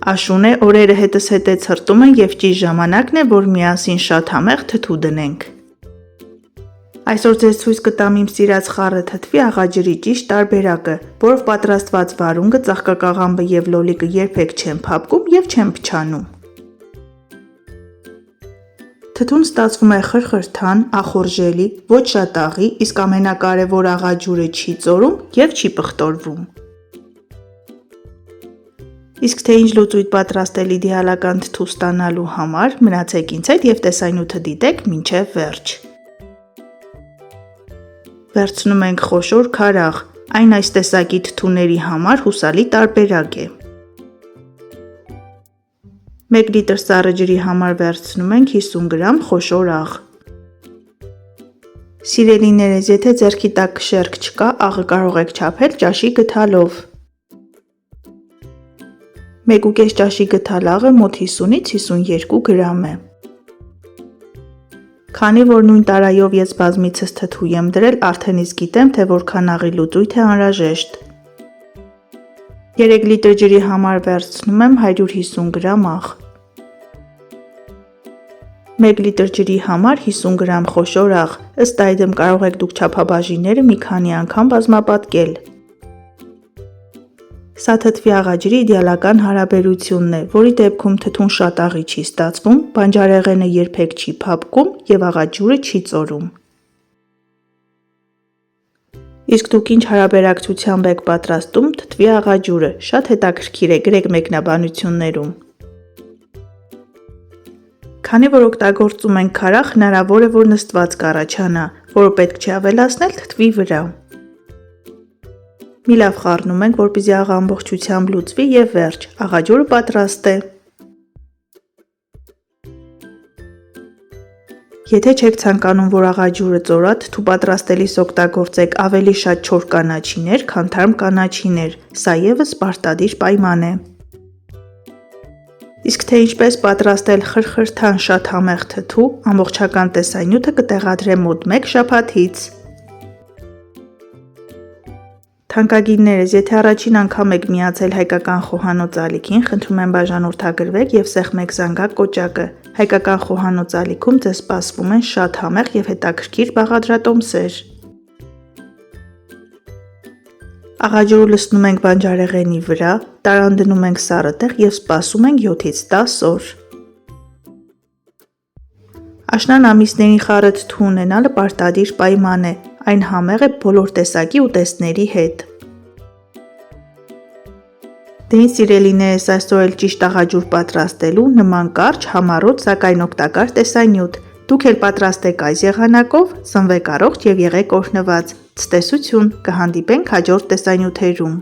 Աշուն է, օրերը հետս հետե ցրտում են և ճիշտ ժամանակն է, որ միասին շատ համեղ թթու դնենք։ Այսօր ձեզ ցույց կտամ իմ սիրած խառը թթվի աղաջրի ճիշտ տարբերակը, որով պատրաստված վարունգը, ծաղկակաղամբը և լոլիկը երբեք չեն փափկում և չեն փչանում։ Թթուն ստացվում է խրխրթան, ախորժելի, ոչ շատ աղի, իսկ ամենակարևոր աղաջուրը չի ծորում և չի պղտորվում։ Իսկ թե ինչ լուծույթ պատրաստել իդեալական թթու ստանալու համար, մնացեք ինձ հետ և տեսանյութը դիտեք մինչև վերջ։ Վերցնում ենք խոշոր քարաղ, այն այս տեսակի թթուների համար հուսալի տարբերակ է։ 1 լիտր սառը ջրի համար վերցնում ենք 50 գրամ խոշոր աղ։ Սիրելիներս, եթե ձեռքի տակ շերք չկա, աղը կարող եք չափել ճաշի գդալով։ 1,5 ճաշի գդալ աղը մոտ 50-ից 52 գրամ է։ Քանի որ նույն տարայով ես բազմիցս թթու եմ դրել, արդեն իսկ գիտեմ, թե որքան աղի լուծույթ է անհրաժեշտ։ 3 լիտր ջրի համար վերցնում եմ 150 գրամ աղ։ 1 լիտր ջրի համար 50 գրամ խոշոր աղ, ըստ այդմ կարող եք դուք չափաբաժինները մի քանի անգամ բազմապատկել։ Սա թթվի աղաջրի իդեալական հարաբերությունն է, որի դեպքում թթուն շատ աղի չի ստացվում, բանջարեղենը երբեք չի փափկում և աղաջուրը չի ծորում։ Իսկ դուք ինչ հարաբերակցությամբ եք պատրաստում թթվի աղաջուրը, շատ հետաքրքիր է, գրեք մեկնաբանություններում։ Քանի որ օգտագործում ենք քարաղ, հնարավոր է, որ նստված կառաջանա, որը պետք չէ ավելացնել թթվի վրա։ Մի լավ խառնում ենք, որպեսզի աղը ամբողջությամբ լուծվի և վերջ, աղաջուրը պատրաստ է։ Եթե չեք ցանկանում, որ աղաջուրը ծորա, թթու պատրաստելիս օգտագործեք ավելի շատ չոր կանաչիներ, քան թարմ կանաչիներ, սա ևս պարտադիր պայման է։ Իսկ թե ինչպես պատրաստել խրխրթան շատ համեղ թթու, ամբողջական տեսանյութը կտեղադրեմ մոտ 1 շաբաթից։ Թանկագիններս, եթե առաջին անգամ եք միացել հայկական խոհանոց ալիքին, խնդրում եմ բաժանորդագրվեք և սեղմեք զանգակ կոճակը։ Հայկական խոհանոց ալիքում ձեզ սպասվում են շատ համեղ և հետաքրքիր բաղադրատոմսեր։ Աղաջուրը լցնում ենք բանջարեղենի վրա, տարան դնում ենք սառը տեղ և սպասում ենք 7-ից 10 օր։ Աշնան ամիսներին խառը թթու ունենալը պարտադիր պայման է, այն համեղ է բոլոր տեսակի ուտեստների հետ։ Դե ինձ սիրելիներս, այսօր էլ ճիշտ աղաջուր պատրաստելու նման կարճ, համառոտ, սակայն օգտակար տեսանյութ։ Դուք էլ պատրաստեք այս եղանակով, սնվեք առողջ և եղեք օրհնված։ Ցտեսություն, կհանդիպենք հաջորդ տեսանյութերում։